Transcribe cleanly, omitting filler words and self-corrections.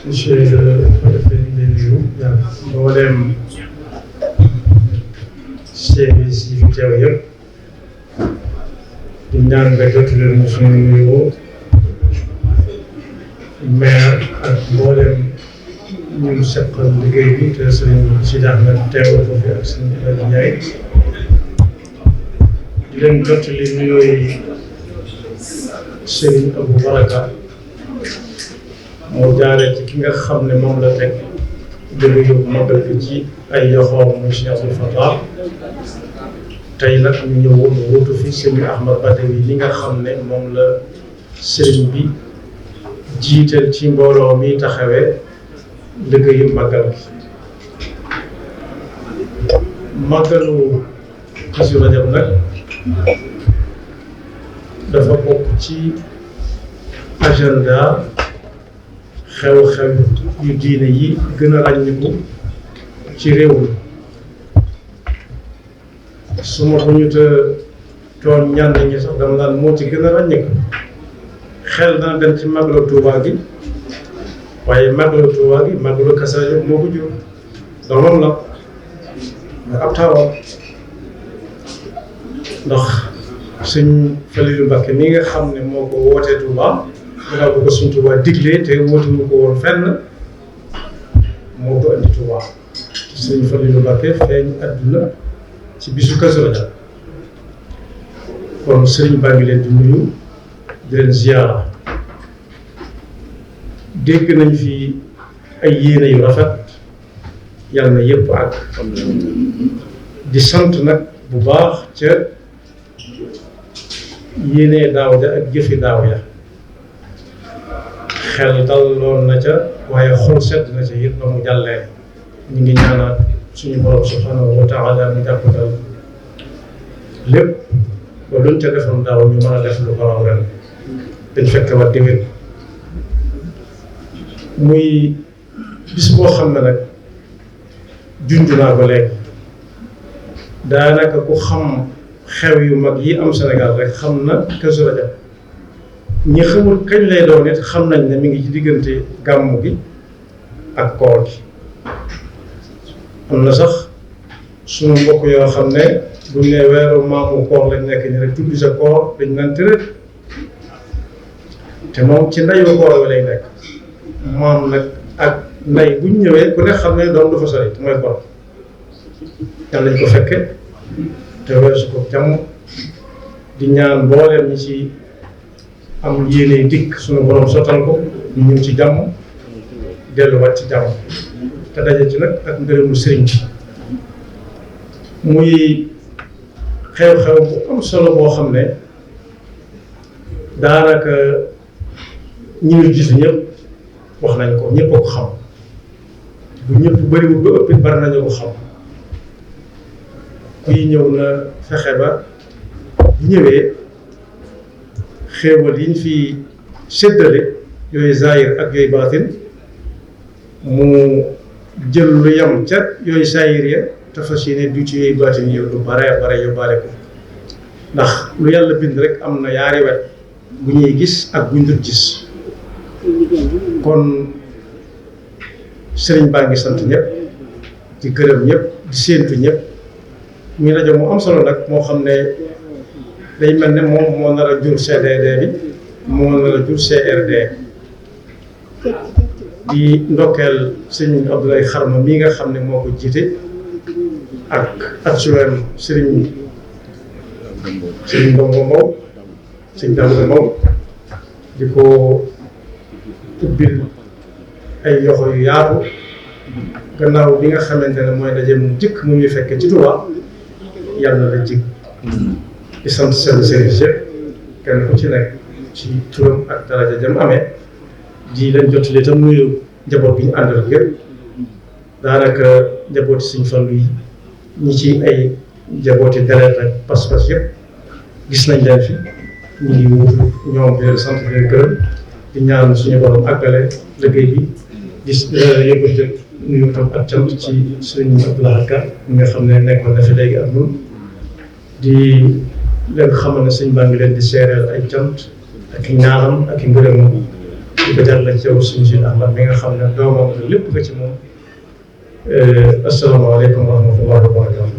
monsieur le préfet di leen nuyu ak mboolem service yi fi teew yëpp di ñaan nga jot leen suñu nuyoo maire ak mboolem ñu seqal liggéey bi te sëriñ Sidi Ahmed teewal ko fi ak sëriñ Ibrahima Ndiaye di leen jot li nuyoo yi sëriñ Abou Baraka moo jaaree ci ki nga xam ne moom la teg dëgg yóbbu magal bi ci ay yoxoom muy Cheikh Abdou Fatah tey nag ñu ñëwoon wutu fi sëriñ Ahmad Badawi li nga xam ne moom la sëriñ bi jiital ci mbooloo mi taxawee liggéeyu magal gi magalu Kazu Rajab nag dafa bokk ci agenda xew-xew yu diine yi gën a ràññiku ci réew mi su ma ko ñu te toon ñaan ñi sax dama naan moo ci gën a ràññiku xel dana dem ci magalu Tuubaa gi waaye magalu Tuubaa gi magalu Kazu Rajab moo ko jur doomam la nga ab taawam ndax sëñ Faliilu Mbàkke mi nga xam ne moo ko wootee Tuubaa dinaa ko suñ Tuubaa diglee te wóotuñu ko woon fenn moo ko andi Tuubaa sëñ Faliilu Mbàkke feeñ àdduna ci bisu Kazu Rajab kon sëriñ baa ngi leen di nuyu di leen ziyaara dégg nañ fi ay yéene yu rafet yàlla na yëpp ak di sant nag bu baax ca yéene daaw ja ak jëfi daaw ya xel daloon na ca waaye xol sedd na ca it ba mu jàllee ñu ngi ñaanaat suñu borom subhanahu wa taala mu jàppandal lépp ba luñ ca defoon daaw ñu mën a def lu ko raw ren dañ fekk wa déwén muy bis boo xam ne nag junj naa ko léegi daanaka ku xam xew yu mag yi am Sénégal rek xam na Kazu Rajab ñi xamul kañ lay doon it xam nañ ne mi ngi ci diggante gàmmu gi ak koor gi am na sax sunu mbokk yoo xam ne buñ ne weeru maamu koor lañ nekk ni rek tudd sa koor dañ naan tërët te moom ci ndayu koor wi lay nekk maam nag ak nday buñ ñëwee ku ne xam ne doom dafa sori te mooy koor yàlla nañ ko fekke te weesu ko jàmm di ñaan mbooleem ñi ci am yéene dikk suñu borom sottal ko ñu ñëw ci jàmm delluwaat ci jàmm te daje ci nag ak ngërëmu sëriñ bi muy xew-xew bu am solo boo xam ne daanaka ñi ñu gis ñëpp wax nañ ko ñëpp a ko xam bu ñëpp bëriwul ba ëpp bari nañu ko xam kuy ñëw na fexe ba bu ñëwee xéewal yi ñu fi séddale yooyu zaahir ak yooyu baatin mu jël lu yam ca yooyu zaahir ya te fas yéene du ci yooyu baatin yi lu bare bare yóbbaale ko ndax lu yàlla bind rek am na yaari wet bu ñuy gis ak buñ dul gis kon sëriñ baa ngi sant ñëpp di gërëm ñëpp di séentu ñëpp muy rajo mu am solo nag moo xam ne day mel ne moom moo nar a jur CDD bi moo nar a jur CRD di ndokkeel sëñ Abdoulaye Xarma mii nga xam ne moo ko jiite ak adjoint sëriñ Ndongo Mbow sëñ Damba Mbow di ko ubbil ay yoxo yu yaatu gannaaw bi nga xamante ne mooy daje mu jëkk mu ñuy fekke ci Tuubaa yàlla na la jig di sant seen service yëpp kenn ku ci nekk ci turam ak daraja jëm amee di leen jottali itam nuyu njaboot bi ñu àndal yëpp daanaka njabooti Sëñ Fallu yi ñi ci ay njabooti deret ak pas-pas yëpp gis nañ leen fi ñu ngi wuutu ñoom di leen sant di leen gërëm di ñaan suñu borom àggale liggéey bi di yëkkati nuyu tam ak cant ci Sëñ Abdou Lahad Ka mi nga xam ne nekkoon na fi léegi ak ñun di leen xamal ne sëñ baa ngi leen di seereel ay cant ak i ñaanam ak i ngërëmam di ko jàllale ci yow suñu Sidi Ahmad mi nga xam ne doomam la lépp nga ci moom asalaamaaleykum wa rahmatullahi wa barakatuh